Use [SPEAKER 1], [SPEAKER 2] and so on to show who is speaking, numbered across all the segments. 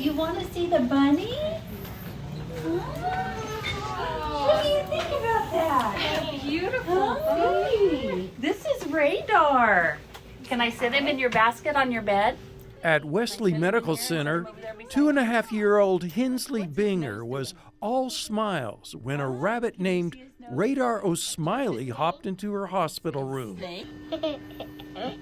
[SPEAKER 1] You want to see the bunny? What do you think about that? Beautiful bunny. This is Radar. Can I sit him in your basket on your bed?
[SPEAKER 2] At Wesley Medical Center, 2.5-year-old Hensley Binger was all smiles when a rabbit named Radar O'Smiley hopped into her hospital room.
[SPEAKER 1] He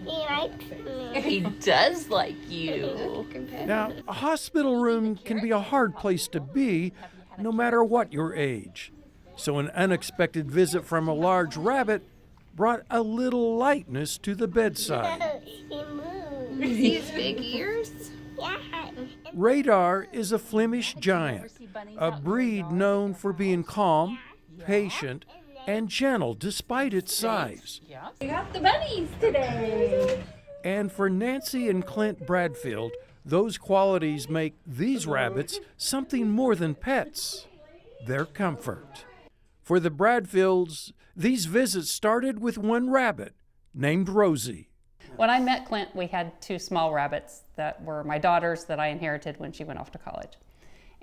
[SPEAKER 1] likes me. He does like you.
[SPEAKER 2] Now, a hospital room can be a hard place to be, no matter what your age. So an unexpected visit from a large rabbit brought a little lightness to the bedside.
[SPEAKER 1] See his big ears?
[SPEAKER 2] Radar is a Flemish giant, a breed known for being calm, patient, and gentle despite its size.
[SPEAKER 1] We got the bunnies today.
[SPEAKER 2] And for Nancy and Clint Bradfield, those qualities make these rabbits something more than pets. Their comfort. For the Bradfields, these visits started with one rabbit named Rosie.
[SPEAKER 3] When I met Clint, we had 2 small rabbits that were my daughters that I inherited when she went off to college.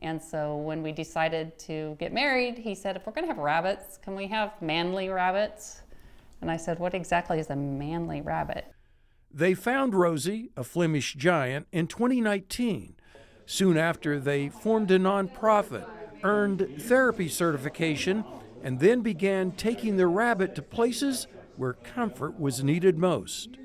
[SPEAKER 3] And so when we decided to get married, he said, if we're going to have rabbits, can we have manly rabbits? And I said, what exactly is a manly rabbit?
[SPEAKER 2] They found Rosie, a Flemish giant, in 2019. Soon after, they formed a nonprofit, earned therapy certification, and then began taking the rabbit to places where comfort was needed most.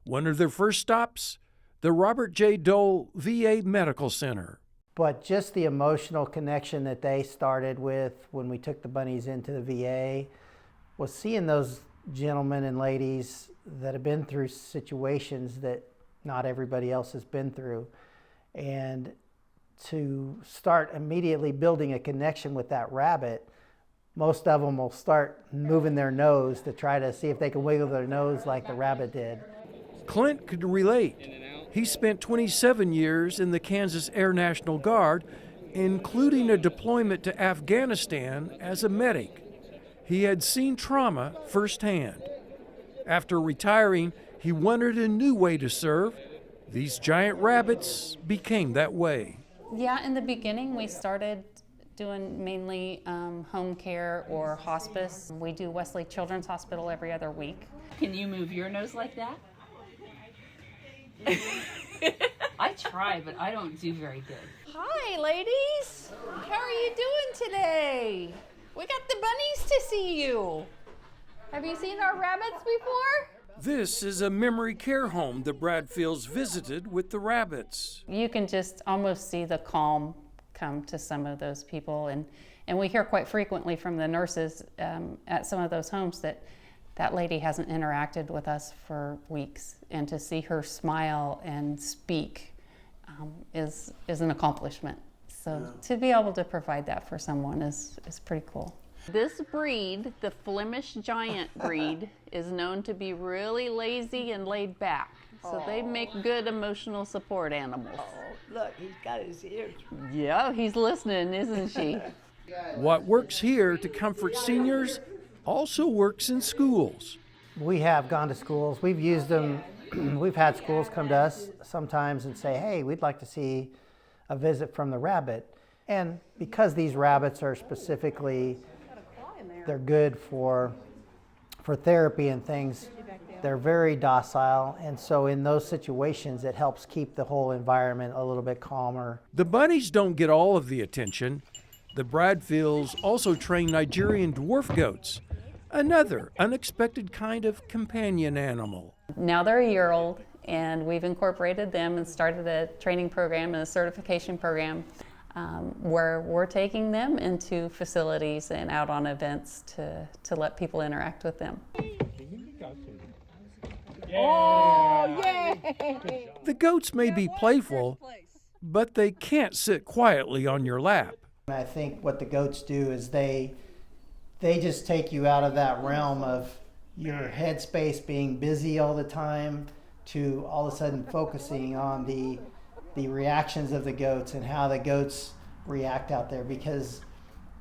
[SPEAKER 2] One of their first stops, the Robert J. Dole VA Medical Center.
[SPEAKER 4] But just the emotional connection that they started with when we took the bunnies into the VA was seeing those gentlemen and ladies that have been through situations that not everybody else has been through. And to start immediately building a connection with that rabbit, most of them will start moving their nose to try to see if they can wiggle their nose like the rabbit did.
[SPEAKER 2] Clint could relate. He spent 27 years in the Kansas Air National Guard, including a deployment to Afghanistan as a medic. He had seen trauma firsthand. After retiring, he wanted a new way to serve. These giant rabbits became that way.
[SPEAKER 3] Yeah, in the beginning, we started doing mainly home care or hospice. We do Wesley Children's Hospital every other week.
[SPEAKER 1] Can you move your nose like that? I try, but I don't do very good.
[SPEAKER 3] Hi, ladies. How are you doing today? We got the bunnies to see you. Have you seen our rabbits before?
[SPEAKER 2] This is a memory care home the Bradfields visited with the rabbits.
[SPEAKER 3] You can just almost see the calm come to some of those people. And we hear quite frequently from the nurses at some of those homes that that lady hasn't interacted with us for weeks. And to see her smile and speak is an accomplishment. So to be able to provide that for someone is pretty cool.
[SPEAKER 5] This breed, the Flemish giant breed, is known to be really lazy and laid back. So they make good emotional support animals.
[SPEAKER 6] Oh, look, he's got his ears.
[SPEAKER 5] Yeah, he's listening, isn't she?
[SPEAKER 2] What works here to comfort seniors also works in schools.
[SPEAKER 4] We have gone to schools. We've used them. We've had schools come to us sometimes and say, hey, we'd like to see a visit from the rabbit. And because these rabbits are specifically, they're good for therapy and things, they're very docile. And so in those situations, it helps keep the whole environment a little bit calmer.
[SPEAKER 2] The bunnies don't get all of the attention. The Bradfields also train Nigerian dwarf goats, another unexpected kind of companion animal.
[SPEAKER 3] Now they're a year old, and we've incorporated them and started a training program and a certification program where we're taking them into facilities and out on events to let people interact with them.
[SPEAKER 6] Oh, yay!
[SPEAKER 2] The goats may be playful, but they can't sit quietly on your lap.
[SPEAKER 4] I think what the goats do is they just take you out of that realm of your headspace being busy all the time to all of a sudden focusing on the reactions of the goats and how the goats react out there, because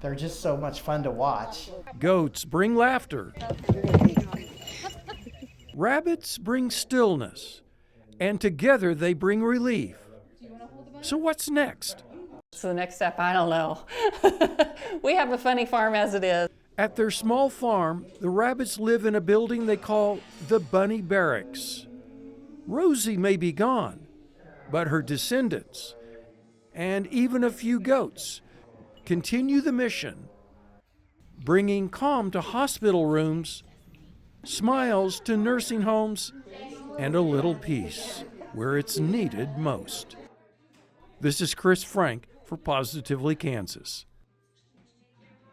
[SPEAKER 4] they're just so much fun to watch.
[SPEAKER 2] Goats bring laughter. Rabbits bring stillness, and together they bring relief. So what's next?
[SPEAKER 3] So the next step, I don't know. We have a funny farm as it is.
[SPEAKER 2] At their small farm, the rabbits live in a building they call the Bunny Barracks. Rosie may be gone, but her descendants, and even a few goats, continue the mission, bringing calm to hospital rooms, smiles to nursing homes, and a little peace where it's needed most. This is Chris Frank for Positively Kansas.